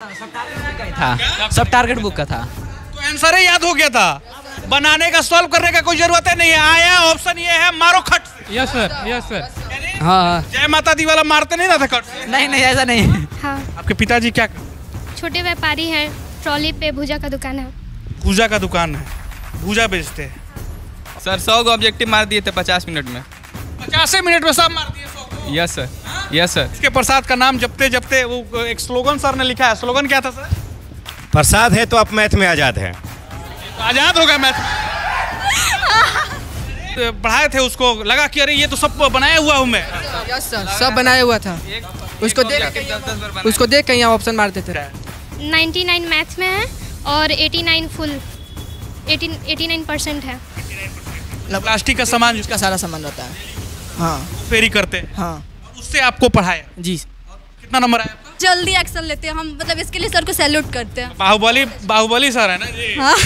सब target book का था। तो आंसर ही याद हो गया था, बनाने का सॉल्व करने का कोई जरूरत नहीं है। आया ऑप्शन ये है, मारो खट से। Yes sir, yes sir. हाँ जय माता दी वाला मारते नहीं ना था खट से? नहीं ऐसा नहीं। हाँ, आपके पिताजी क्या करते हैं? छोटे व्यापारी हैं, ट्रॉली पे भुजा का दुकान है। भूजा का दुकान है, भूजा बेचते हैं। सर 100 को ऑब्जेक्टिव मार दिए थे 50 मिनट में। 50 मिनट में सब मार दिए 100 को। Yes sir, yes sir. इसके प्रसाद का नाम जपते जपते वो एक स्लोगन सर ने लिखा है। स्लोगन क्या था सर? प्रसाद है तो आप मैथ में आजाद हैं। तो आजाद हो गया मैथ। पढ़ाए थे उसको, लगा कि अरे ये तो सब बनाया हुआ हूँ मैं। यस सर, सब बनाया हुआ था। उसको देख के यहाँ ऑप्शन मारते थे। 99 मैथ्स में है और 89 फुल 89% है। प्लास्टिक का सामान उसका सारा सामान रहता है। हाँ फेरी करते हैं, हाँ उससे आपको पढ़ाया। जी। कितना नंबर आया आपका? जल्दी एक्शन लेते हैं हम, मतलब इसके लिए सर को सैल्यूट करते हैं। बाहुबली सर है ना जी? हाँ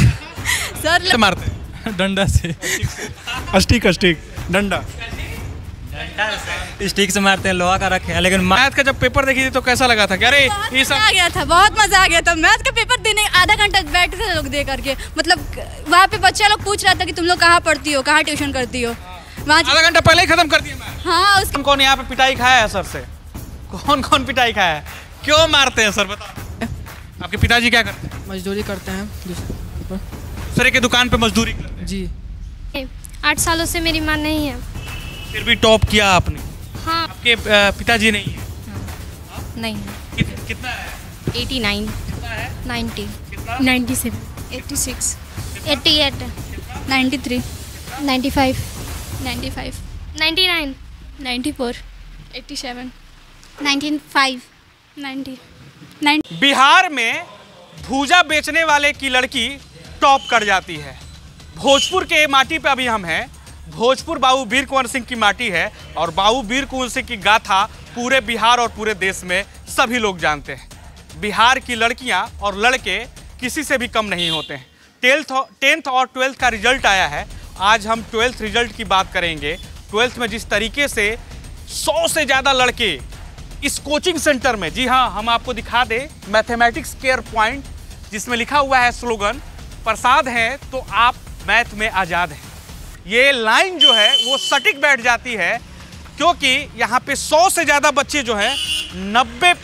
सर से मारते हैं डंडा से। अस्टिक डंडा स्टिक से मारते हैं, लोहा का रखे हैं। लेकिन मैथ का जब पेपर देखी थी तो कैसा लगा था? अरे ये सब आ गया था, बहुत मजा आ गया था। मैथ का पेपर देने आधा घंटा बैठे थे लोग दे करके, मतलब वहाँ पे बच्चा लोग पूछ रहा था कि तुम लोग कहाँ पढ़ती हो, कहाँ ट्यूशन करती हो। वहाँ आधा घंटा पहले ही खत्म कर दिया मैथ। हाँ उसके कौन यहाँ पे पिटाई खाया है सर से? कौन पिटाई खाया है? क्यों मारते हैं सर, बताओ। आपके पिताजी क्या करते हैं? मजदूरी करते हैं दूसरे के दुकान पे मजदूरी करते हैं। जी। 8 सालों से मेरी माँ नहीं है। फिर भी टॉप किया आपने। हाँ, आपके पिताजी नहीं है? नहीं कितना है? 89 कितना है? 90 कितना? 97 86 88 93 95 95 99 94 87 95 90 बिहार में भूजा बेचने वाले की लड़की टॉप कर जाती है। भोजपुर के माटी पे अभी हम हैं। भोजपुर बाबू वीर कुंवर सिंह की माटी है और बाबू वीर कुंवर सिंह की गाथा पूरे बिहार और पूरे देश में सभी लोग जानते हैं। बिहार की लड़कियां और लड़के किसी से भी कम नहीं होते हैं। 10th और 12th का रिजल्ट आया है। आज हम 12th रिजल्ट की बात करेंगे। 12th में जिस तरीके से 100 से ज़्यादा लड़के इस कोचिंग सेंटर में, जी हाँ, हम आपको दिखा दें मैथमेटिक्स केयर पॉइंट, जिसमें लिखा हुआ है स्लोगन, प्रसाद है तो आप मैथ में आज़ाद हैं। ये लाइन जो है वो सटीक बैठ जाती है, क्योंकि यहाँ पे 100 से ज़्यादा बच्चे जो हैं 90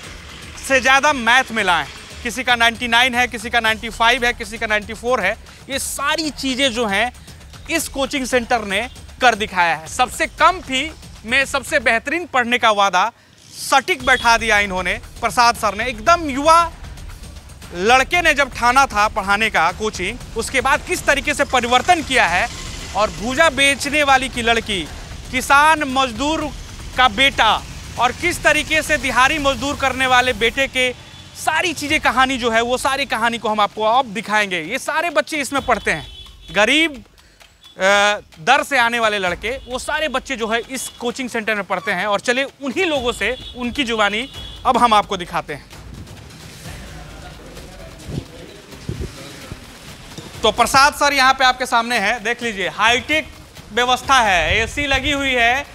से ज़्यादा मैथ में लाए। किसी का 99 है, किसी का 95 है, किसी का 94 है। ये सारी चीज़ें जो हैं इस कोचिंग सेंटर ने कर दिखाया है। सबसे कम फी में सबसे बेहतरीन पढ़ने का वादा सटीक बैठा दिया इन्होंने, प्रसाद सर ने। एकदम युवा लड़के ने जब ठाना था पढ़ाने का कोचिंग, उसके बाद किस तरीके से परिवर्तन किया है। और भूजा बेचने वाली की लड़की, किसान मजदूर का बेटा, और किस तरीके से दिहाड़ी मजदूर करने वाले बेटे के सारी चीज़ें, कहानी जो है वो सारी कहानी को हम आपको अब दिखाएंगे। ये सारे बच्चे इसमें पढ़ते हैं। गरीब दर से आने वाले लड़के, वो सारे बच्चे जो है इस कोचिंग सेंटर में पढ़ते हैं। और चलिए उन्हीं लोगों से उनकी जुबानी अब हम आपको दिखाते हैं। तो प्रसाद सर यहाँ पे आपके सामने है, देख लीजिए। हाईटेक व्यवस्था है, एसी लगी हुई है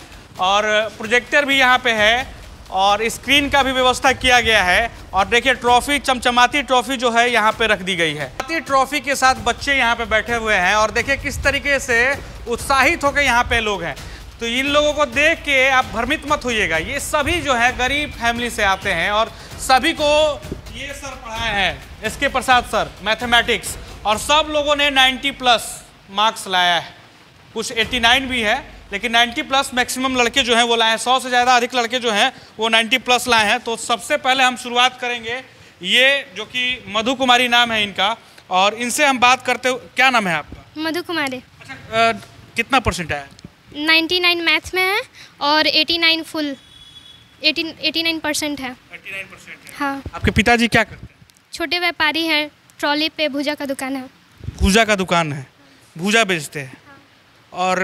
और प्रोजेक्टर भी यहाँ पे है और स्क्रीन का भी व्यवस्था किया गया है। और देखिए ट्रॉफी, चमचमाती ट्रॉफी जो है यहाँ पे रख दी गई है। ट्रॉफी के साथ बच्चे यहाँ पे बैठे हुए हैं और देखिए किस तरीके से उत्साहित होकर यहाँ पे लोग हैं। तो इन लोगों को देख के आप भ्रमित मत होइएगा, ये सभी जो है गरीब फैमिली से आते हैं और सभी को ये सर पढ़ाए हैं, एस के प्रसाद सर, मैथमेटिक्स। और सब लोगों ने 90+ मार्क्स लाया है। कुछ 89 भी है, लेकिन 90+ मैक्सिमम लड़के जो हैं वो लाए हैं। 100 से ज़्यादा अधिक लड़के जो हैं वो 90+ लाए हैं। तो सबसे पहले हम शुरुआत करेंगे, ये जो कि मधु कुमारी नाम है इनका, और इनसे हम बात करते हुए। क्या नाम है आपका? मधु कुमारी। अच्छा, कितना परसेंट आया? 99 मैथ्स में है और 89 फुल 89% है। 89% है। हाँ, आपके पिताजी क्या करते हैं? छोटे व्यापारी हैं, ट्रॉली पे भुजा का दुकान है। भूजा का दुकान है, भूजा बेचते हैं। और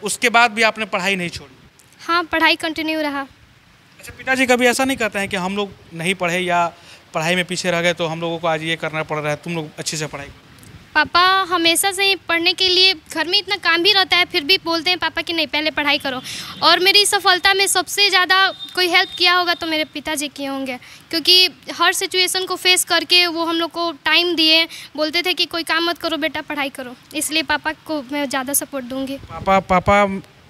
उसके बाद भी आपने पढ़ाई नहीं छोड़ी? हाँ, पढ़ाई कंटिन्यू रहा। अच्छा, पिताजी कभी ऐसा नहीं कहते हैं कि हम लोग नहीं पढ़े या पढ़ाई में पीछे रह गए तो हम लोगों को आज ये करना पड़ रहा है, तुम लोग अच्छे से पढ़ाई करो? पापा हमेशा से ही पढ़ने के लिए, घर में इतना काम भी रहता है फिर भी बोलते हैं पापा कि नहीं पहले पढ़ाई करो। और मेरी सफलता में सबसे ज़्यादा कोई हेल्प किया होगा तो मेरे पिताजी किए होंगे, क्योंकि हर सिचुएशन को फेस करके वो हम लोग को टाइम दिए, बोलते थे कि कोई काम मत करो बेटा पढ़ाई करो, इसलिए पापा को मैं ज़्यादा सपोर्ट दूँगी। पापा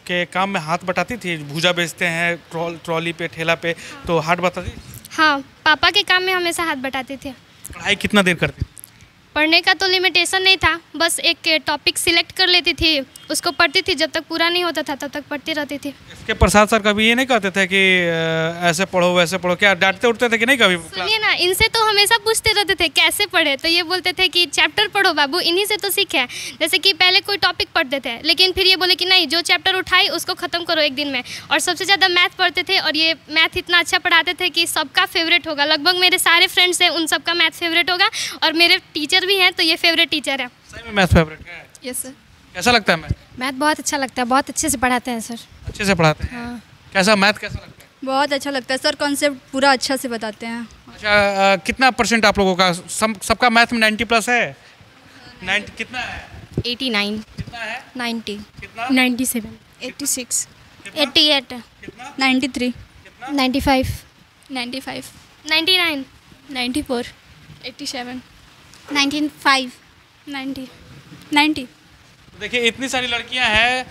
के काम में हाथ बटाती थी, भूजा बेचते हैं ट्रॉली पे ठेला पे, तो हाथ बटाती? हाँ, पापा के काम में हमेशा हाथ बटाते थे। पढ़ाई कितना देर करती? पढ़ने का तो लिमिटेशन नहीं था, बस एक टॉपिक सिलेक्ट कर लेती थी, उसको पढ़ती थी, जब तक पूरा नहीं होता था तब तक पढ़ती रहती थी। इसके प्रसाद सर कभी ये नहीं कहते थे कि ऐसे पढ़ो वैसे पढ़ो, क्या डांटते उठते थे कि नहीं कभी? सुनिए ना, इनसे तो हमेशा पूछते रहते थे कैसे पढ़े, तो ये बोलते थे कि चैप्टर पढ़ो बाबू, इन्हीं से तो सीखे। जैसे कि पहले कोई टॉपिक पढ़ते थे लेकिन फिर ये बोले कि नहीं, जो चैप्टर उठाई उसको ख़त्म करो एक दिन में। और सबसे ज़्यादा मैथ पढ़ते थे, और ये मैथ इतना अच्छा पढ़ाते थे कि सबका फेवरेट होगा, लगभग मेरे सारे फ्रेंड्स हैं उन सबका मैथ फेवरेट होगा, और मेरे टीचर भी हैं तो ये फेवरेट टीचर है। सही में मैथ फेवरेट है? Yes sir. कैसा लगता है मैथ? मैथ बहुत अच्छा लगता है, बहुत अच्छे से पढ़ाते हैं सर। अच्छे से पढ़ाते हैं? हाँ। कैसा मैथ कैसा लगता है? बहुत अच्छा लगता है सर, कॉन्सेप्ट पूरा अच्छा से बताते हैं। अच्छा, कितना परसेंट आप लोगों का सबका मैथ में 90+ है? 90 कितना है? 89, कितना है? 90, कितना? 97, 86, 88, कितना? 93, 95, 95, 99, 94, 87, 95, 90, 90। देखिए इतनी सारी लड़कियां हैं,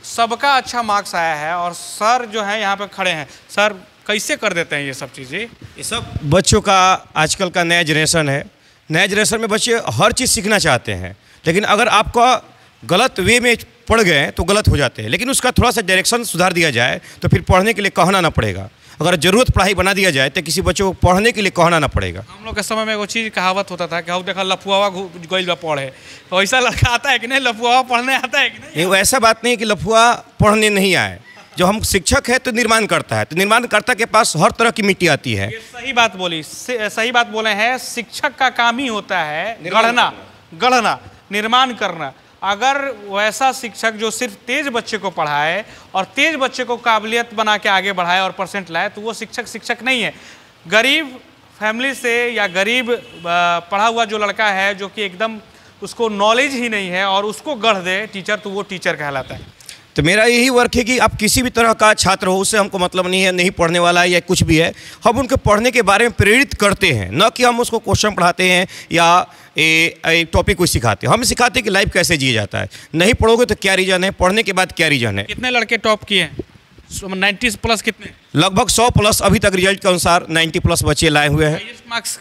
सबका अच्छा मार्क्स आया है, और सर जो है यहाँ पे खड़े हैं। सर कैसे कर देते हैं ये सब चीज़ें? ये सब बच्चों का आजकल का नया जनरेशन है। नया जनरेशन में बच्चे हर चीज़ सीखना चाहते हैं, लेकिन अगर आपका गलत वे में पढ़ गए तो गलत हो जाते हैं। लेकिन उसका थोड़ा सा डायरेक्शन सुधार दिया जाए तो फिर पढ़ने के लिए कहना ना पड़ेगा। अगर ज़रूरत पढ़ाई बना दिया जाए तो किसी बच्चों को पढ़ने के लिए कहना ना पड़ेगा। हम लोग के समय में वो चीज़ कहावत होता था कि हम देखा लफुआवा गई बा पढ़े, तो ऐसा लड़का आता है कि नहीं, लफुआवा पढ़ने आता है कि नहीं? नहीं, ऐसा बात नहीं कि लफुआ पढ़ने नहीं आए। जो हम शिक्षक है तो निर्माण करता है, तो निर्माणकर्ता के पास हर तरह की मिट्टी आती है। ये सही बात बोली, सही बात बोले हैं। शिक्षक का काम ही होता है गढ़ना, निर्माण करना। अगर वैसा शिक्षक जो सिर्फ तेज बच्चे को पढ़ाए और तेज बच्चे को काबिलियत बना के आगे बढ़ाए और परसेंट लाए, तो वो शिक्षक नहीं है। गरीब फैमिली से या गरीब पढ़ा हुआ जो लड़का है, जो कि एकदम उसको नॉलेज ही नहीं है और उसको गढ़ दे टीचर, तो वो टीचर कहलाता है। तो मेरा यही वर्क है कि आप किसी भी तरह का छात्र हो, उससे हमको मतलब नहीं है, नहीं पढ़ने वाला है या कुछ भी है, हम उनको पढ़ने के बारे में प्रेरित करते हैं, न कि हम उसको क्वेश्चन पढ़ाते हैं या एक टॉपिक को सिखाते हैं। हम सिखाते हैं कि लाइफ कैसे जिया जाता है। नहीं पढ़ोगे तो क्या रीजन है, पढ़ने के बाद क्या रीजन है। कितने लड़के टॉप किए हैं? 90+ कितने? लगभग 100+ अभी तक रिजल्ट के अनुसार 90+ बच्चे लाए हुए हैं। हाईएस्ट मार्क्स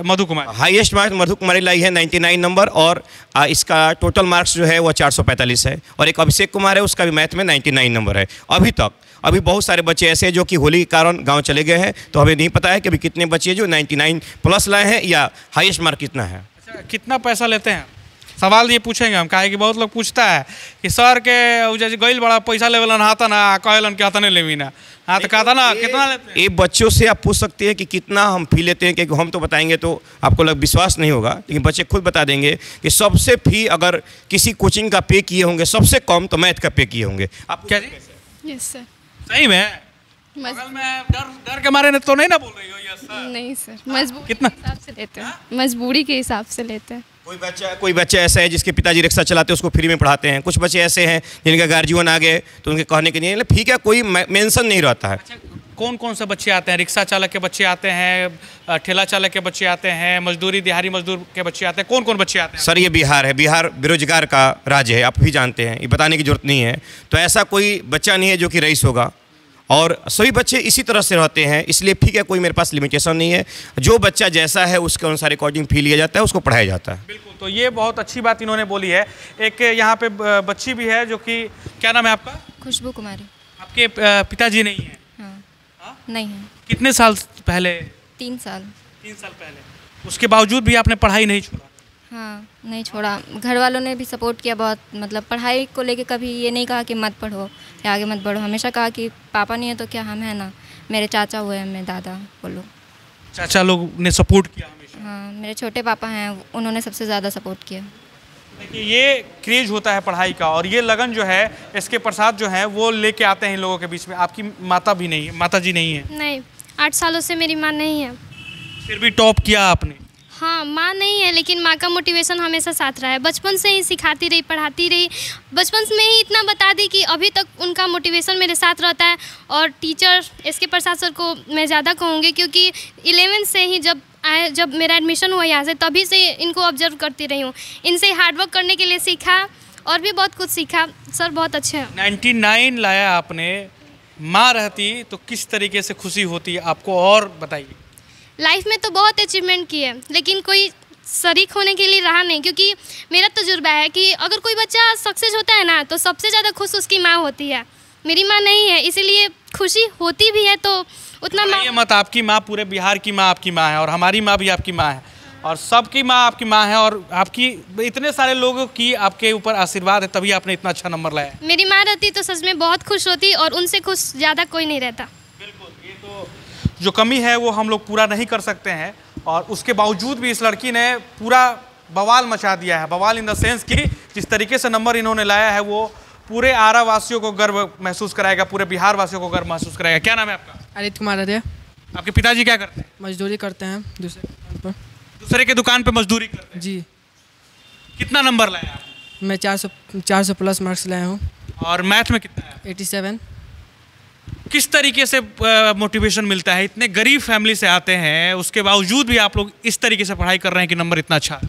मधु कुमार, हाईएस्ट मार्क्स मधु कुमारी लाई है 99 नंबर, और इसका टोटल मार्क्स जो है वो 445 है। और एक अभिषेक कुमार है, उसका भी मैथ में 99 नंबर है अभी तक। अभी बहुत सारे बच्चे ऐसे हैं जो कि होली के कारण गांव चले गए हैं, तो हमें नहीं पता है कि अभी कितने बच्चे जो 99+ लाए हैं या हाईएस्ट मार्क कितना है। अच्छा, कितना पैसा लेते हैं? सवाल ये पूछेंगे हम, काहे कि बहुत लोग पूछता है कि सर के जैसे गईल बड़ा पैसा लेवलन हाथा ना कहलन के हाथा नहीं लेवी ना, हाँ तो कहता ना कितना लेते हैं? ये बच्चों से आप पूछ सकते हैं कि कितना हम फी लेते हैं, क्योंकि हम तो बताएंगे तो आपको विश्वास नहीं होगा, लेकिन बच्चे खुद बता देंगे कि सबसे फी अगर किसी कोचिंग का पे किए होंगे सबसे कम तो मैथ का पे किए होंगे। आप क्या जी? Yes sir. सही में? बगल में डर के मारे ने तो नहीं ना बोल रही हो? Yes sir. नहीं सर, मजबूरी कितना? के हिसाब से लेते हैं, मजबूरी के हिसाब से लेते हैं। कोई बच्चा ऐसा है जिसके पिताजी रिक्शा चलाते हैं, उसको फ्री में पढ़ाते हैं। कुछ बच्चे ऐसे हैं जिनके गार्जियन आ गए तो उनके कहने के नहीं, ठीक है, कोई मेंशन नहीं रहता है। अच्छा, कौन से बच्चे आते हैं? रिक्शा चालक के बच्चे आते हैं, ठेला चालक के बच्चे आते हैं, मजदूरी दिहाड़ी मजदूर के बच्चे आते हैं, कौन बच्चे आते हैं? सर ये बिहार है, बिहार बेरोजगार का राज्य है, आप भी जानते हैं, ये बताने की जरूरत नहीं है। तो ऐसा कोई बच्चा नहीं है जो कि रईस होगा, और सभी बच्चे इसी तरह से रहते हैं, इसलिए ठीक है, कोई मेरे पास लिमिटेशन नहीं है। जो बच्चा जैसा है उसके अनुसार अकॉर्डिंग फी लिया जाता है, उसको पढ़ाया जाता है। बिल्कुल, तो ये बहुत अच्छी बात इन्होंने बोली है। एक यहाँ पे बच्ची भी है जो कि, क्या नाम है आपका? खुशबू कुमारी। आपके पिताजी नहीं है? हाँ, नहीं है। कितने साल पहले? 3 साल। 3 साल पहले। उसके बावजूद भी आपने पढ़ाई नहीं छोड़ा? हाँ, नहीं छोड़ा। घर वालों ने भी सपोर्ट किया बहुत, मतलब पढ़ाई को लेके कभी ये नहीं कहा कि मत पढ़ो या आगे मत बढ़ो। हमेशा कहा कि पापा नहीं है तो क्या हम हैं ना, मेरे चाचा हुए हैं, मेरे दादा बोलो, चाचा लोग ने सपोर्ट किया हमेशा? हाँ, मेरे छोटे पापा हैं, उन्होंने सबसे ज़्यादा सपोर्ट किया। देखिए ये क्रेज होता है पढ़ाई का, और ये लगन जो है इसके प्रसाद जो है वो लेके आते हैं इन लोगों के बीच में। आपकी माता जी नहीं है? नहीं, 8 सालों से मेरी माँ नहीं है। फिर भी टॉप किया आपने? हाँ, माँ नहीं है लेकिन माँ का मोटिवेशन हमेशा साथ रहा है। बचपन से ही सिखाती रही, पढ़ाती रही, बचपन में ही इतना बता दी कि अभी तक उनका मोटिवेशन मेरे साथ रहता है। और टीचर SK प्रसाद सर को मैं ज़्यादा कहूँगी, क्योंकि 11th से ही जब मेरा एडमिशन हुआ यहाँ से, तभी से इनको ऑब्जर्व करती रही हूँ। इनसे हार्डवर्क करने के लिए सीखा और भी बहुत कुछ सीखा। सर बहुत अच्छे हैं। 99 लाया आपने, माँ रहती तो किस तरीके से खुशी होती आपको, और बताइए। लाइफ में तो बहुत अचीवमेंट की है, लेकिन कोई शरीक होने के लिए रहा नहीं, क्योंकि मेरा तजुर्बा है कि अगर कोई बच्चा सक्सेस होता है ना, तो सबसे ज़्यादा खुश उसकी माँ होती है। मेरी माँ नहीं है, इसीलिए खुशी होती भी है तो उतना माँ। ये मत, आपकी माँ पूरे बिहार की माँ आपकी माँ है, और हमारी माँ भी आपकी माँ है, और सबकी माँ आपकी माँ है, और आपकी इतने सारे लोगों की आपके ऊपर आशीर्वाद है, तभी आपने इतना अच्छा नंबर लाया। मेरी माँ रहती तो सच में बहुत खुश होती, और उनसे खुश ज़्यादा कोई नहीं रहता। बिल्कुल, ये तो जो कमी है वो हम लोग पूरा नहीं कर सकते हैं, और उसके बावजूद भी इस लड़की ने पूरा बवाल मचा दिया है। बवाल इन द सेंस कि जिस तरीके से नंबर इन्होंने लाया है वो पूरे आरा वासियों को गर्व महसूस कराएगा, पूरे बिहार वासियों को गर्व महसूस कराएगा। क्या नाम है आपका? आदित्य कुमार आर्य। आपके पिताजी क्या करते हैं? मजदूरी करते हैं दूसरे दुकान पर। दूसरे के दुकान पे मजदूरी करते हैं? जी। कितना नंबर लाया आप? मैं 400 प्लस मार्क्स लाया हूँ। और मैथ में कितना है? 87। किस तरीके से मोटिवेशन मिलता है? इतने गरीब फैमिली से आते हैं, उसके बावजूद भी आप लोग इस तरीके से पढ़ाई कर रहे हैं कि नंबर इतना अच्छा है।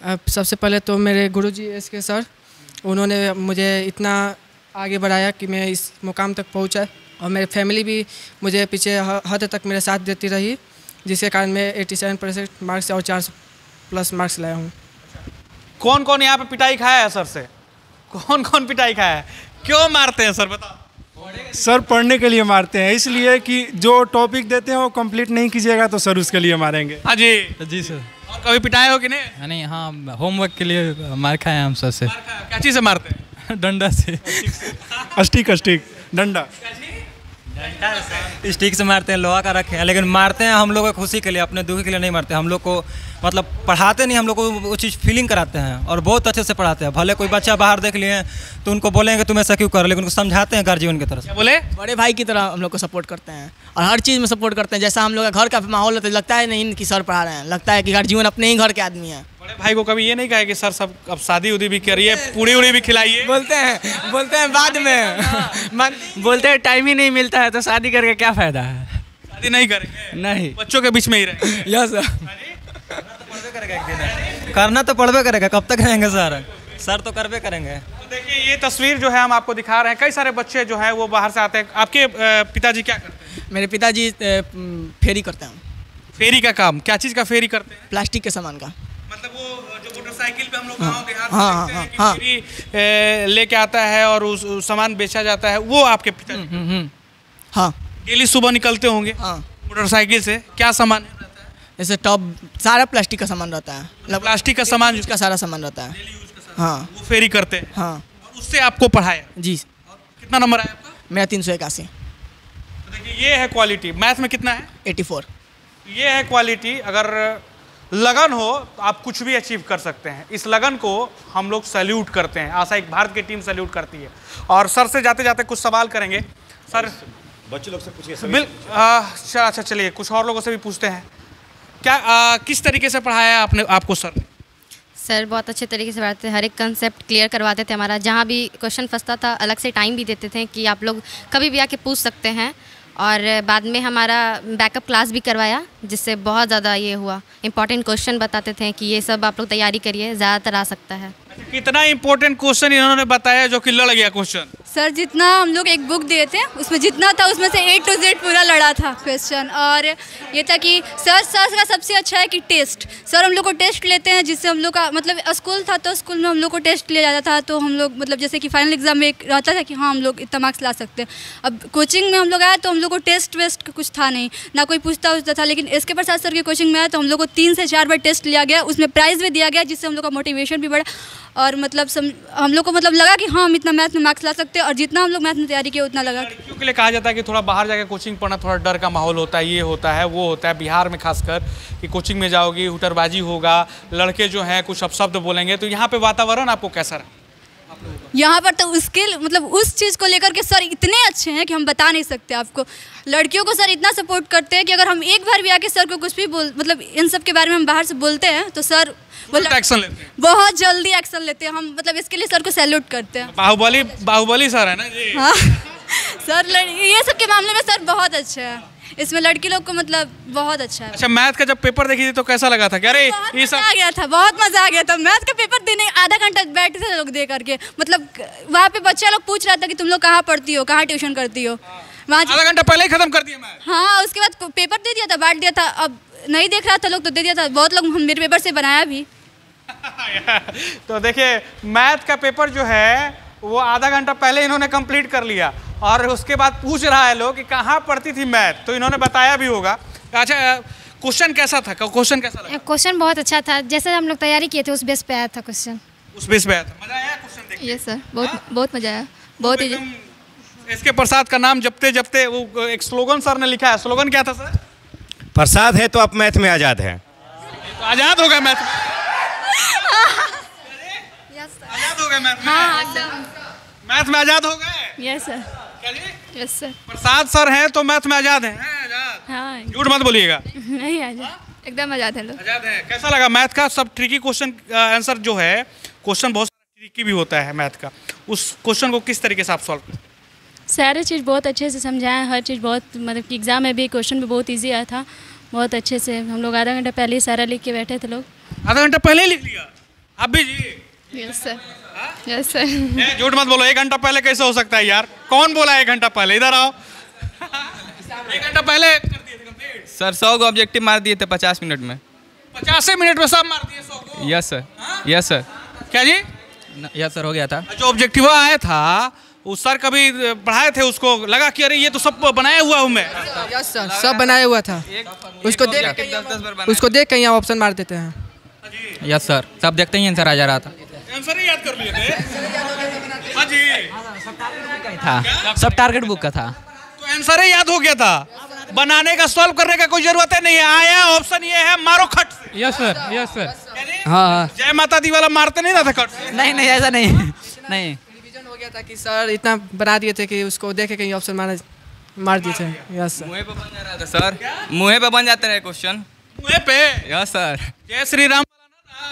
अब सबसे पहले तो मेरे गुरुजी SK सर, उन्होंने मुझे इतना आगे बढ़ाया कि मैं इस मुकाम तक पहुंचा, और मेरी फैमिली भी मुझे पीछे हद तक मेरा साथ देती रही, जिसके कारण मैं 87% मार्क्स और 400 प्लस मार्क्स लाया हूँ। कौन कौन यहाँ पे पिटाई खाया है सर से? कौन कौन पिटाई खाया है? क्यों मारते हैं सर, बताओ। सर पढ़ने के लिए मारते हैं, इसलिए कि जो टॉपिक देते हैं वो कंप्लीट नहीं कीजिएगा तो सर उसके लिए मारेंगे। हाँ जी। जी सर। और कभी पिटाए हो कि नहीं? नहीं, हाँ, होमवर्क के लिए मार खाए हम सर से। क्या चीज़ से मारते हैं? डंडा से। अस्टिक डंडा स्टिक से मारते हैं, लोहा का रखे हैं, लेकिन मारते हैं हम लोग को खुशी के लिए, अपने दुख के लिए नहीं मारते। हम लोग को मतलब पढ़ाते नहीं, हम लोग को वो चीज़ फीलिंग कराते हैं, और बहुत अच्छे से पढ़ाते हैं। भले कोई बच्चा बाहर देख लिए तो उनको बोलेंगे तुम ऐसा क्यों करो, लेकिन उनको समझाते हैं गार्जियन की तरफ से। बोले बड़े भाई की तरह हम लोग को सपोर्ट करते हैं, और हर चीज़ में सपोर्ट करते हैं। जैसा हम लोग का घर का माहौल होता है, लगता है नहीं कि सर पढ़ा रहे हैं, लगता है कि गार्जियन अपने ही घर के आदमी हैं। बड़े भाई को कभी ये नहीं कहा कि सर सब अब शादी उदी भी करिए, पूड़ी उड़ी भी खिलाइए? बोलते हैं बाद में। बोलते हैं टाइम ही नहीं मिलता है तो शादी करके क्या फ़ायदा है। शादी नहीं करेंगे? नहीं, बच्चों के बीच में ही रहेंगे। Yes sir. करना तो पड़बे करेगा, कब तक रहेंगे सर? सर तो करबे करेंगे। तो देखिए ये तस्वीर जो है हम आपको दिखा रहे हैं, कई सारे बच्चे जो है वो बाहर से आते हैं। आपके पिताजी क्या करते हैं? मेरे पिताजी फेरी करते हैं। फेरी का काम? क्या चीज़ का फेरी करते हैं? प्लास्टिक के सामान का। मतलब वो जो मोटरसाइकिल पे हम लोग गाँव देहात में हाँ, देखते हैं कि हाँ। फेरी लेके आता है और उस सामान बेचा जाता है, वो आपके पिताजी? हाँ। डेली सुबह निकलते होंगे? हाँ। मोटरसाइकिल से क्या सामान रहता है? जैसे टॉप, सारा प्लास्टिक का सामान रहता है। प्लास्टिक का सामान, उसका सारा सामान रहता है। हाँ। वो फेरी करते हैं? हाँ। और उससे आपको पढ़ाया? जी। कितना नंबर आया आपका? मेरा 381। तो देखिए ये है क्वालिटी। मैथ में कितना है? 84। ये है क्वालिटी। अगर लगन हो तो आप कुछ भी अचीव कर सकते हैं। इस लगन को हम लोग सैल्यूट करते हैं, आशा एक भारत की टीम सैल्यूट करती है। और सर से जाते जाते कुछ सवाल करेंगे। सर बच्चे लोग से पूछिए। अच्छा चलिए कुछ और लोगों से भी पूछते हैं। क्या किस तरीके से पढ़ाया आपने आपको सर? सर बहुत अच्छे तरीके से पढ़ाते थे, हर एक कंसेप्ट क्लियर करवाते थे हमारा। जहाँ भी क्वेश्चन फंसता था अलग से टाइम भी देते थे कि आप लोग कभी भी आके पूछ सकते हैं। और बाद में हमारा बैकअप क्लास भी करवाया, जिससे बहुत ज़्यादा ये हुआ। इंपॉर्टेंट क्वेश्चन बताते थे कि ये सब आप लोग तैयारी करिए, ज़्यादातर आ सकता है। कितना इंपॉर्टेंट क्वेश्चन इन्होंने बताया जो कि लड़ गया क्वेश्चन? सर जितना हम लोग एक बुक दिए थे उसमें जितना था उसमें से A to Z पूरा लड़ा था क्वेश्चन। और ये था कि सर का सबसे अच्छा है कि टेस्ट। सर हम लोग को टेस्ट लेते हैं, जिससे हम लोग का मतलब स्कूल था तो स्कूल में हम लोग को टेस्ट लिया जाता था, तो हम लोग मतलब जैसे कि फाइनल एग्जाम में एक रहता था कि हाँ हम लोग इतना मार्क्स ला सकते हैं। अब कोचिंग में हम लोग आए तो हम लोग को टेस्ट वेस्ट कुछ था नहीं, ना कोई पूछता था। लेकिन SK प्रसाद सर के कोचिंग में आया तो हम लोग को 3 से 4 बार टेस्ट लिया गया, उसमें प्राइज़ भी दिया गया, जिससे हम लोग का मोटिवेशन भी बढ़ा। और मतलब हम लोग को मतलब लगा कि हाँ हम इतना मैथ में मार्क्स ला सकते हैं, और जितना हम लोग मैथ में तैयारी किए उतना लगा। लड़कियों के लिए कहा जाता है कि थोड़ा बाहर जाकर कोचिंग पढ़ना, थोड़ा डर का माहौल होता है, ये होता है वो होता है। बिहार में खासकर कि कोचिंग में जाओगी हुटरबाजी होगा, लड़के जो हैं कुछ अपशब्द बोलेंगे, तो यहाँ पे वातावरण आपको कैसा रहा? यहाँ पर तो स्किल मतलब उस चीज़ को लेकर के सर इतने अच्छे हैं कि हम बता नहीं सकते आपको। लड़कियों को सर इतना सपोर्ट करते हैं कि अगर हम एक बार भी आके सर को कुछ भी मतलब इन सब के बारे में हम बाहर से बोलते हैं तो सर एक्शन लेते हैं, बहुत जल्दी एक्शन लेते हैं। हम मतलब इसके लिए सर को सैल्यूट करते हैं। बाहुबली सर है ना जी। हाँ सर ये सब के मामले में सर बहुत अच्छे हैं, इसमें लड़की लोग को मतलब बहुत अच्छा है। अच्छा, मैथ का जब पेपर देखी थी तो कैसा लगा था? अरे ये सब आ गया था, बहुत मजा आ गया था। मैथ का पेपर देने आधा घंटा बैठे थे लोग दे करके, मतलब वहाँ पे बच्चा लोग पूछ रहा था कि तुम लोग कहाँ पढ़ती हो, कहाँ ट्यूशन करती हो। वहाँ आधा घंटा पहले ही खत्म कर दिया मैथ। हाँ, उसके बाद पेपर दे दिया था, बांट दिया था। अब नहीं देख रहा था लोग तो दे दिया था। बहुत लोग मेरे पेपर से बनाया भी। तो देखिए, मैथ का पेपर जो है वो आधा घंटा पहले इन्होंने कंप्लीट कर लिया और उसके बाद पूछ रहा है लोग कि कहाँ पढ़ती थी मैथ, तो इन्होंने बताया भी होगा। अच्छा, क्वेश्चन कैसा था? क्वेश्चन कैसा लगा? क्वेश्चन बहुत अच्छा था, जैसे हम लोग तैयारी किए थे उस बेस पे आया था क्वेश्चन। उस बेस पे आया था, मजा आया क्वेश्चन देख के? यस सर, बहुत मजा आया, बहुत ही। इसके प्रसाद का नाम जपते जपते वो एक स्लोगन सर ने लिखा है। स्लोगन क्या था सर? प्रसाद है तो आप मैथ में आज़ाद हैं। तो आज़ाद हो गए मैथ में? आज़ाद हो गए मैथ में? मैथ में आज़ाद हो गए? Yes sir. क्या जी? Yes sir. प्रसाद सर हैं तो मैथ में आज़ाद हैं? आज़ाद। हाँ, झूठ मत बोलिएगा। नहीं आज़ाद, एकदम आज़ाद है लोग। आज़ाद है। कैसा लगा मैथ का? सब ट्रिकी क्वेश्चन आंसर जो है, क्वेश्चन बहुत ट्रिकी भी होता है मैथ का, उस क्वेश्चन को किस तरीके से आप सॉल्व करते? सारे चीज़ बहुत अच्छे से समझाया, हर चीज़ बहुत, मतलब कि एग्ज़ाम में भी क्वेश्चन भी बहुत इजी आया था, बहुत अच्छे से। हम लोग आधा घंटा पहले ही सारा लिख के बैठे थे लोग। आधा घंटा पहले ही लिख लिया आप भी जी? Yes sir. Yes sir. झूठ मत बोलो, 1 घंटा पहले कैसे हो सकता है यार? कौन बोला 1 घंटा पहले? इधर आओ। 1 घंटा पहले कर दिए थे कंप्लीट? सर 100 को ऑब्जेक्टिव मार दिए थे 50 मिनट में। 50 मिनट में सब मार दिए 100 को? Yes sir. Yes sir. क्या जी? यस सर, हो गया था। जो ऑब्जेक्टिव आया था उस सर कभी पढ़ाए थे, उसको लगा कि अरे ये तो सब बनाया हुआ हूँ मैं। यस सर, सब बनाया हुआ था। उसको देख के यहाँ ऑप्शन मार देते हैं। यस सर, सब देखते ही आंसर आ जा रहा था। आंसर ही याद कर लिए थे? हाँ जी, था सब टारगेट बुक का था, तो आंसर ही याद हो गया था। बनाने का, सॉल्व करने का कोई जरूरत है नहीं, आया ऑप्शन ये है, मारो खट से। Yes sir. Yes sir. हाँ, जय माता दी वाला मारते नहीं ना था खट से? नहीं नहीं, ऐसा नहीं नहीं। रिवीजन हो गया था कि सर इतना बना दिए थे कि उसको देख के कहीं ऑप्शन मार दिए थे। Yes sir. मुँह पे बन जा रहा था सर, मुँह पे बन जाते रहे क्वेश्चन मुँह पे। Yes sir. जय श्री राम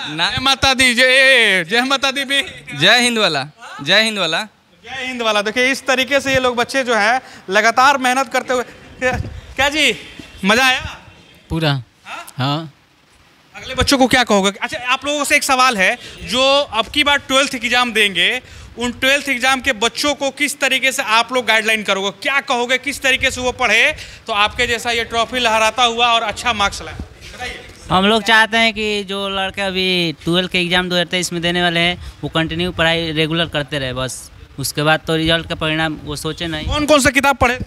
ना, जय माता दी, जय माता दी भी, जय हिंद वाला, जय हिंद वाला, जय हिंद वाला। देखिए इस तरीके से ये लोग बच्चे जो है लगातार मेहनत करते हुए। क्या जी, मजा आया पूरा? हाँ। अगले बच्चों को क्या कहोगे? अच्छा, आप लोगों से एक सवाल है, जो अब की बार 12th एग्जाम देंगे, उन 12th एग्जाम के बच्चों को किस तरीके से आप लोग गाइडलाइन करोगे? क्या कहोगे, किस तरीके से वो पढ़े तो आपके जैसा ये ट्रॉफी लहराता हुआ और अच्छा मार्क्स लाए? बताइए। हम लोग चाहते हैं कि जो लड़के अभी 12 के एग्ज़ाम 2023 में देने वाले हैं वो कंटिन्यू पढ़ाई रेगुलर करते रहे, बस उसके बाद तो रिजल्ट का परिणाम वो सोचे नहीं। कौन कौन सा किताब पढ़े?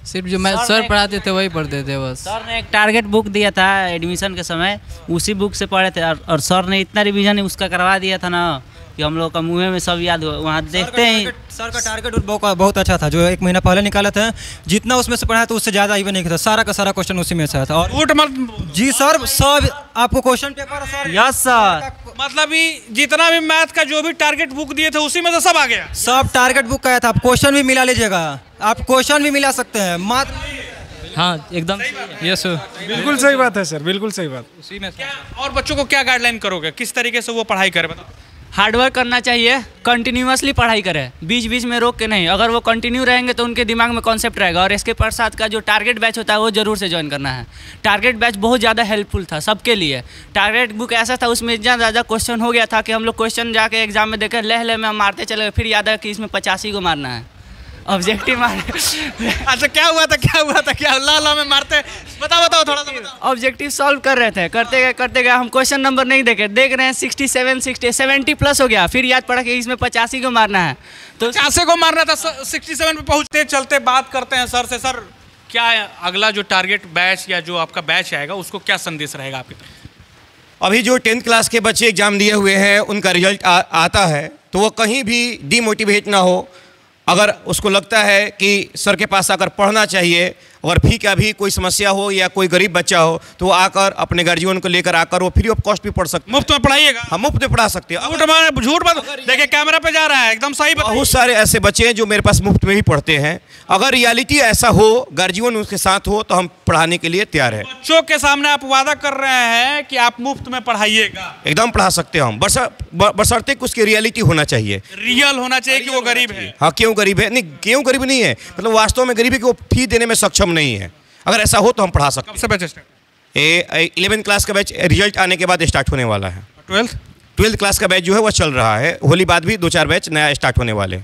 सिर्फ जो मैं सर पढ़ाते थे वही पढ़ते थे बस। सर ने एक टारगेट बुक दिया था एडमिशन के समय, उसी बुक से पढ़े थे और सर ने इतना रिवीजन उसका करवा दिया था ना कि हम लोग का मुँह में सब याद हुआ। वहाँ देखते हैं सर का टारगेट बहुत अच्छा था, जो 1 महीना पहले निकाला था, जितना उसमें से पढ़ा था उससे ज़्यादा इवन नहीं था। सारा का सारा क्वेश्चन उसी में से आया था। और झूठ मत जी सर, सब आपको question paper sir. Yes sir, मतलब जितना भी मैथ का जो भी टारगेट बुक दिए थे उसी में से सब आ गया। सब टारगेट बुक का आया था। आप क्वेश्चन भी मिला लीजिएगा, आप क्वेश्चन भी मिला सकते हैं मात्र। हाँ एकदम यस सर, बिल्कुल सही बात है सर, बिल्कुल सही बात। उसी में और बच्चों को क्या गाइडलाइन करोगे, किस तरीके से वो पढ़ाई करे? बताओ। हार्डवर्क करना चाहिए, कंटिन्यूअसली पढ़ाई करें, बीच बीच में रोक के नहीं। अगर वो कंटिन्यू रहेंगे तो उनके दिमाग में कॉन्सेप्ट रहेगा। और इसके पश्चात का जो टारगेट बैच होता है वो जरूर से ज्वाइन करना है। टारगेट बैच बहुत ज़्यादा हेल्पफुल था सबके लिए। टारगेट बुक ऐसा था, उसमें इतना ज़्यादा क्वेश्चन हो गया था कि हम लोग क्वेश्चन जाके एग्जाम में देखे ले में मारते चले, फिर याद है कि इसमें 85 को मारना है, ऑब्जेक्टिव मार। अच्छा, क्या हुआ था क्या ला में मारते? बताओ थोड़ा सा बताओ। ऑब्जेक्टिव सॉल्व कर रहे थे, करते गए हम क्वेश्चन नंबर नहीं देख रहे हैं 67 70 प्लस हो गया, फिर याद पड़ा कि इसमें 85 को मारना है, तो 85 को मारना था। 67 पे पहुंचते चलते बात करते हैं सर से। सर, क्या अगला जो टारगेट बैच या जो आपका बैच आएगा उसको क्या संदेश रहेगा आपकी तरफ? अभी जो 10th क्लास के बच्चे एग्ज़ाम दिए हुए हैं उनका रिजल्ट आता है तो वो कहीं भी डीमोटिवेट ना हो। अगर उसको लगता है कि सर के पास आकर पढ़ना चाहिए अगर फी का भी कोई समस्या हो या कोई गरीब बच्चा हो तो वो आकर अपने गार्जियन को लेकर आकर वो फ्री ऑफ कॉस्ट भी पढ़ सकते, मुफ्त में पढ़ाइएगा। हम मुफ्त में पढ़ा सकते हैं। झूठ बात देखिए, कैमरा पे जा रहा है, एकदम सही। बहुत सारे ऐसे बच्चे हैं जो मेरे पास मुफ्त में ही पढ़ते हैं। अगर रियलिटी ऐसा हो, गार्जियन उसके साथ हो, तो हम पढ़ाने के लिए तैयार है। बच्चों के सामने आप वादा कर रहे हैं कि आप मुफ्त में पढ़ाइएगा? एकदम पढ़ा सकते हैं हम, बशर्ते कि उसकी रियलिटी होना चाहिए, रियल होना चाहिए कि वो गरीब है। हाँ, क्यों गरीब है? नहीं, क्यों गरीब नहीं है, मतलब वास्तव में गरीब है कि वो फी देने में सक्षम नहीं है। अगर ऐसा हो तो हम पढ़ा सकते हैं। कब से बैच स्टार्ट? 11th क्लास का बैच रिजल्ट आने के बाद स्टार्ट होने वाला है। 12th क्लास का बैच जो है वो चल रहा है। होली बाद भी 2-4 बैच नया स्टार्ट होने वाले।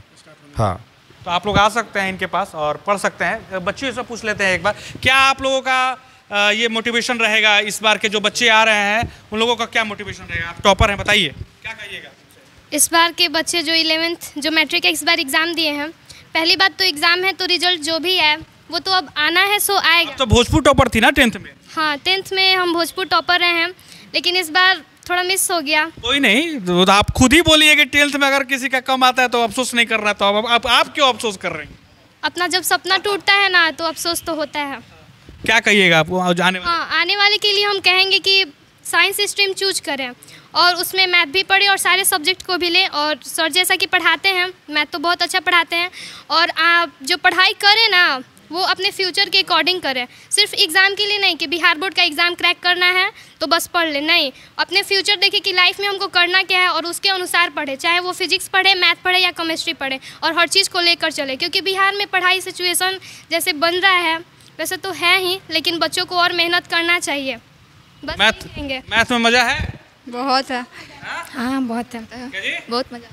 हाँ, तो आप लोग आ सकते हैं इनके पास और पढ़ सकते हैं। बच्चों से पूछ लेते हैं एक बार, क्या आप लोगों का ये मोटिवेशन रहेगा इस बार के जो बच्चे आ रहे हैं, उन लोगों का क्या मोटिवेशन रहेगा? आप टॉपर हैं, बताइए क्या कहिएगा? इस बार के बच्चे जो 11th जो मैट्रिक इस बार एग्ज़ाम दिए हैं, पहली बात तो एग्ज़ाम है तो रिजल्ट जो भी है वो तो अब आना है, सो आएगा। तो भोजपुर टॉपर थी ना 10th में? हाँ, 10th में हम भोजपुर टॉपर रहे हैं, लेकिन इस बार थोड़ा मिस हो गया। कोई नहीं, तो आप खुद ही बोलिए कि 10th में अगर किसी का कम आता है तो अफसोस नहीं कर रहा, तो अब आप क्यों अफसोस कर रहे हैं? अपना जब सपना टूटता है ना तो अफसोस तो होता है। क्या कहिएगा आपको आने वाले? हाँ, आने वाले के लिए हम कहेंगे कि साइंस स्ट्रीम चूज करें और उसमें मैथ भी पढ़े और सारे सब्जेक्ट को भी लें। और सर जैसा कि पढ़ाते हैं, मैथ तो बहुत अच्छा पढ़ाते हैं, और आप जो पढ़ाई करें ना वो अपने फ्यूचर के अकॉर्डिंग करें। सिर्फ एग्ज़ाम के लिए नहीं कि बिहार बोर्ड का एग्ज़ाम क्रैक करना है तो बस पढ़ ले, नहीं, अपने फ्यूचर देखिए कि लाइफ में हमको करना क्या है और उसके अनुसार पढ़े, चाहे वो फिजिक्स पढ़े, मैथ पढ़े या केमिस्ट्री पढ़े, और हर चीज़ को लेकर चले। क्योंकि बिहार में पढ़ाई सिचुएशन जैसे बन रहा है वैसे तो है ही, लेकिन बच्चों को और मेहनत करना चाहिए। बस मैथ में मज़ा है? बहुत है। हाँ, बहुत है, बहुत मज़ा।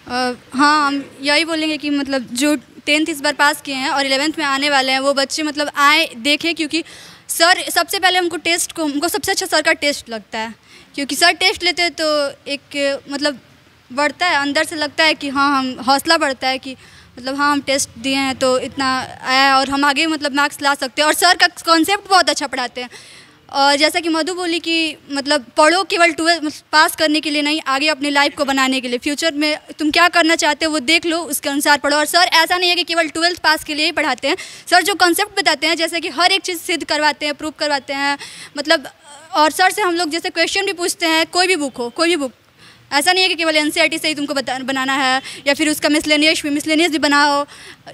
हाँ, हम यही बोलेंगे कि मतलब जो 10th इस बार पास किए हैं और 11th में आने वाले हैं वो बच्चे मतलब आए देखें, क्योंकि सर सबसे पहले हमको सबसे अच्छा सर का टेस्ट लगता है, क्योंकि सर टेस्ट लेते हैं तो एक मतलब बढ़ता है, अंदर से लगता है कि हाँ, हम हौसला बढ़ता है कि मतलब हाँ, हम टेस्ट दिए हैं तो इतना आया और हम आगे मतलब मार्क्स ला सकते हैं। और सर का कॉन्सेप्ट बहुत अच्छा पढ़ाते हैं। और जैसा कि मधु बोली कि मतलब पढ़ो केवल 12th पास करने के लिए नहीं, आगे अपनी लाइफ को बनाने के लिए, फ्यूचर में तुम क्या करना चाहते हो वो देख लो, उसके अनुसार पढ़ो। और सर ऐसा नहीं है कि केवल 12th पास के लिए ही पढ़ाते हैं। सर जो कॉन्सेप्ट बताते हैं, जैसे कि हर एक चीज़ सिद्ध करवाते हैं, प्रूव करवाते हैं मतलब। और सर से हम लोग जैसे क्वेश्चन भी पूछते हैं, कोई भी बुक हो, कोई भी बुक, ऐसा नहीं है कि केवल NCERT से ही तुमको बनाना है या फिर उसका मिसलेनियस भी बनाओ।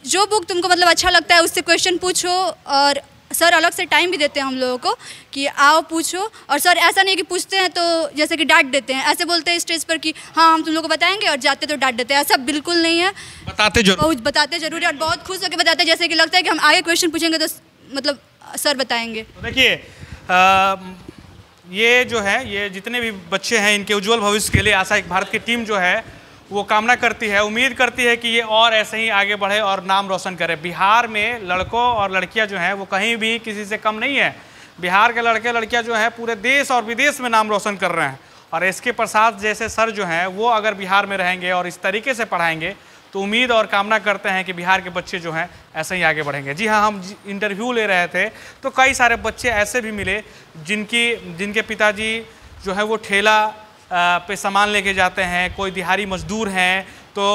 जो बुक तुमको मतलब अच्छा लगता है उससे क्वेश्चन पूछो। और सर अलग से टाइम भी देते हैं हम लोगों को कि आओ पूछो। और सर ऐसा नहीं कि पूछते हैं तो जैसे कि डांट देते हैं, ऐसे बोलते हैं स्टेज पर कि हाँ हम तुम लोगों को बताएंगे, और जाते तो डांट देते हैं। ऐसा बिल्कुल नहीं है, बताते जरूर है और बहुत खुश होकर बताते हैं। जैसे कि लगता है कि हम आगे क्वेश्चन पूछेंगे तो मतलब सर बताएंगे। देखिए ये जो है, ये जितने भी बच्चे हैं इनके उज्जवल भविष्य के लिए आशा एक भारत की टीम जो है वो कामना करती है, उम्मीद करती है कि ये और ऐसे ही आगे बढ़े और नाम रोशन करे। बिहार में लड़कों और लड़कियां जो हैं वो कहीं भी किसी से कम नहीं है। बिहार के लड़के लड़कियां जो हैं पूरे देश और विदेश में नाम रोशन कर रहे हैं। और SK प्रसाद जैसे सर जो हैं वो अगर बिहार में रहेंगे और इस तरीके से पढ़ाएंगे तो उम्मीद और कामना करते हैं कि बिहार के बच्चे जो हैं ऐसे ही आगे बढ़ेंगे। जी हाँ, हम इंटरव्यू ले रहे थे तो कई सारे बच्चे ऐसे भी मिले जिनके पिताजी जो है वो ठेला पे सामान लेके जाते हैं, कोई दिहाड़ी मजदूर हैं, तो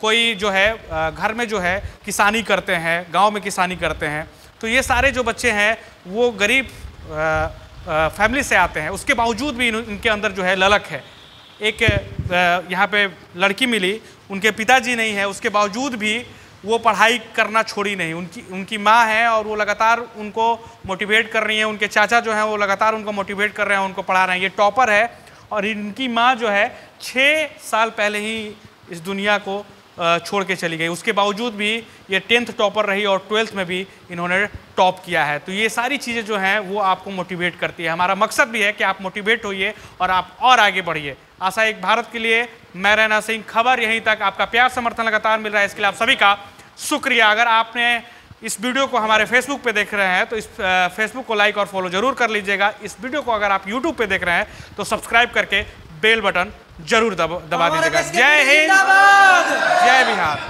कोई जो है घर में जो है किसानी करते हैं, गांव में किसानी करते हैं। तो ये सारे जो बच्चे हैं वो गरीब फैमिली से आते हैं, उसके बावजूद भी इनके अंदर जो है ललक है। एक यहाँ पे लड़की मिली, उनके पिताजी नहीं है, उसके बावजूद भी वो पढ़ाई करना छोड़ी नहीं। उनकी माँ है और वो लगातार उनको मोटिवेट कर रही हैं। उनके चाचा जो हैं वो लगातार उनको मोटिवेट कर रहे हैं, उनको पढ़ा रहे हैं। ये टॉपर है और इनकी माँ जो है 6 साल पहले ही इस दुनिया को छोड़ के चली गई। उसके बावजूद भी ये 10th टॉपर रही और 12th में भी इन्होंने टॉप किया है। तो ये सारी चीज़ें जो हैं वो आपको मोटिवेट करती है। हमारा मकसद भी है कि आप मोटिवेट होइए और आप और आगे बढ़िए। आशा एक भारत के लिए मैं रैना सिंह, खबर यहीं तक। आपका प्यार समर्थन लगातार मिल रहा है, इसके लिए आप सभी का शुक्रिया। अगर आपने इस वीडियो को हमारे फेसबुक पे देख रहे हैं तो इस फेसबुक को लाइक और फॉलो जरूर कर लीजिएगा। इस वीडियो को अगर आप यूट्यूब पे देख रहे हैं तो सब्सक्राइब करके बेल बटन जरूर दबा दीजिएगा। जय हिंद, जय बिहार।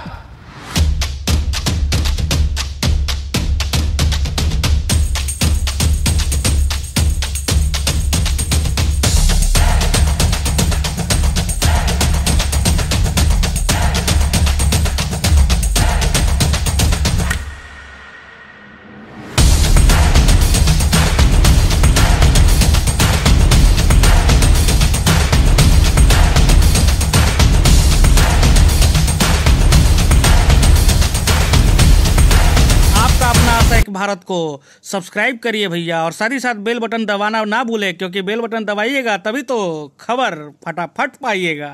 भारत को सब्सक्राइब करिए भैया, और साथ ही साथ बेल बटन दबाना ना भूलें, क्योंकि बेल बटन दबाइएगा तभी तो खबर फटाफट पाइएगा।